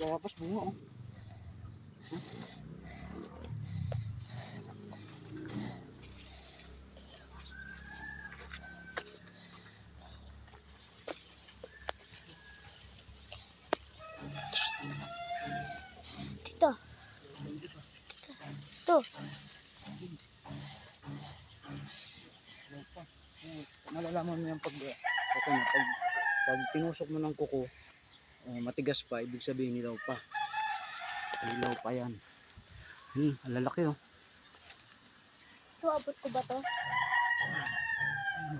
bayabas bunga oh. Dito. Ito. Malalaman mo yan pag okay na, pag tinusok mo ng kuko, matigas pa, ibig sabihin hilaw pa. Hilaw pa yan. Ang lalaki oh. Ito, abot ko ba to?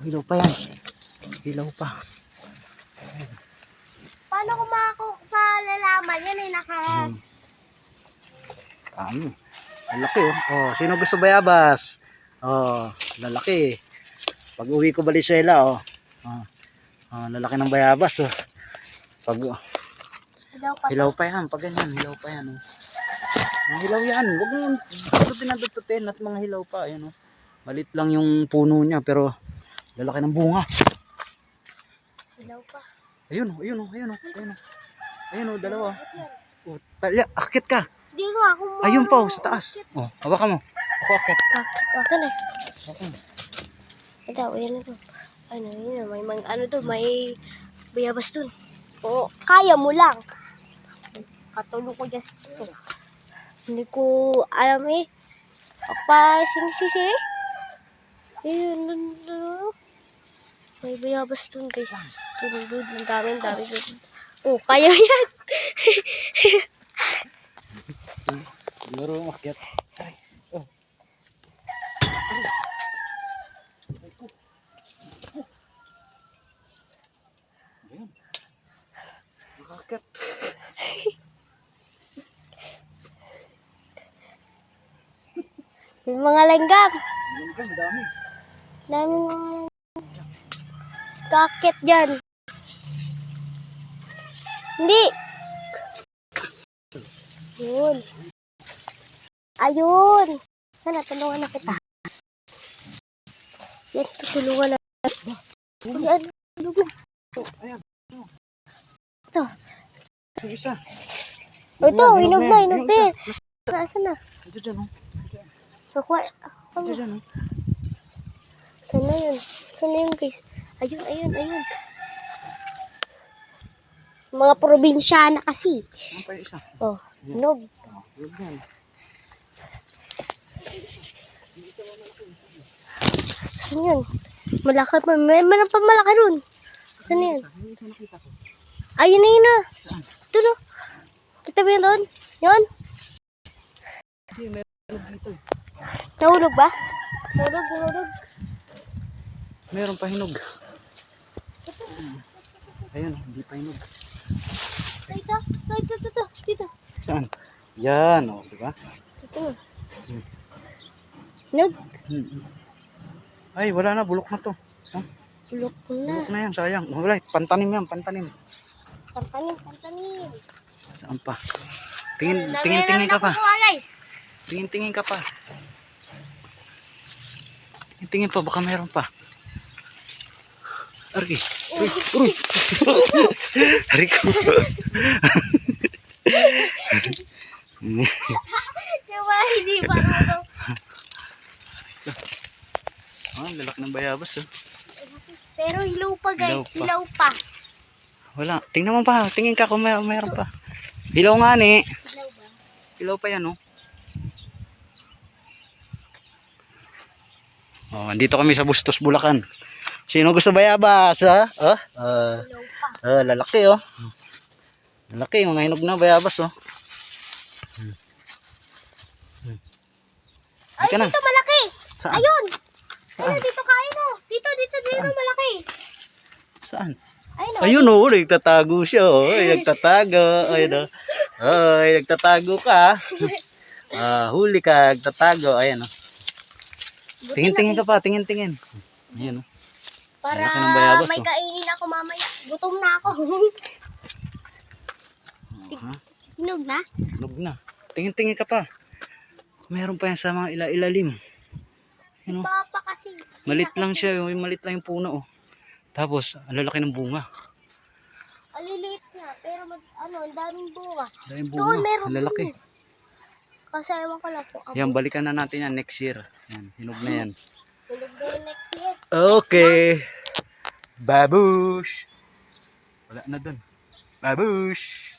Hilaw pa yan. Hilaw pa. Paano ko malalaman yan ay naka... Ang laki oh. Oh, sino gusto bayabas? Oh, lalaki. Pag uwi ko Valenzuela oh. Lalaki ng bayabas oh. Pag hilaw pa yan, pag ganyan, hilaw pa yan oh. Hilaw yan. Huwag mo dututin at mga hilaw pa, ayan oh. Malit lang yung puno niya pero lalaki ng bunga. Hilaw pa. Ayun oh, ayun oh, ayun oh, ayun oh. Ayun oh, dalawa. Oh, akit ka. Hindi ko ako mo. Ayun pa oh, sa taas. Oh, hawakan mo. Ako akit. Akin eh. Okay. Ito, ayan na to. Ano, yun, may mga ano to, may bayabas dun. Oo, kaya mo lang. Katulong ko dyan ito. Hindi ko alam eh. Pa, sinisisi eh. Ayun, may bayabas dun guys. Tulog, ang dami dun. Oh, kaya yan. Siguro umakyat. Oh. Ayun. Umakyat. Yung mga langgam. Ang dami. Dami mga kakit dyan. Hindi. Yun. Ayun. Sana, tulungan na kita. Yan, tutulungan na. Ayan. Ayan. Ito. Yung isa. Ito, hinog na. Yung isa. Nasaan na? Ito dyan oh. Nakuha. Ito dyan oh. Sana yun? Sana yun guys? Ayun. Mga probinsyana kasi. Ano pa yung isa? Oh, hinog. Huwag yan. Saan yun? Malaki pa. Meron pa malaki dun. Saan yun? Yung isa nakita ko. Ayun na yun na. Saan? Ito no. Kita mo yun doon? Yun? Hindi, meron dito eh. Nahulog ba? Nahulog. Meron pa hinog. Ayun, hindi pa hinog. Dito. Saan? Yan, o, diba? Dito. Hinog? Ay, wala na, bulok na to. Oh, Bulok na. bulok na yan, sayang. Wala, pantanim yan, pantanim. Pantanim. Saan pa? Tingin ka pa. Guys. Tingin ka pa. Tingin pa, baka meron pa. Arki. Uy. Arki. Diba, hindi parang. Lalaki ng bayabas oh. Pero hilaw pa guys, Hilaw pa. hilaw pa. Wala, tingnan mo pa, tingin ka kung mayroon pa. Hilaw nga ni. Hilaw ba? Hilaw pa yan oh. Oh, andito kami sa Bustos, Bulacan. Sino gusto bayabas ha? Hilaw pa. Lalaki oh. Lalaki, mga hinog na bayabas oh. Ay, Ka na. dito malaki. Saan? Ayun. Saan? Ayun, dito kain oh. Dito malaki. Saan? Ayun oh. Ayun oh, nagtatago siya oh. Ay, nagtatago. Ayun oh. Ay, nagtatago ka. Huli ka, nagtatago. Ayan oh. Tingin ka pa, tingin. Ayan oh. Para Malaki ng bayabas, may oh. kainin ako mamaya. Gutom na ako. Hinog na? Hinog na. Tingin ka pa. Meron pa yan sa mga ilalim. Si Papa kasi. Malit lang siya, yung malit lang yung puno oh. Tapos, ang lalaki ng bunga. Aliliit na. pero ang daming bunga. Dahil Doon, bunga. meron Ang lalaki. dun. Kasi ewan ko lang po. Yan, balikan na natin yan next year. Yan, hinog na yan. Tulog na yun next year. Okay. Babush. Wala na dun. Babush.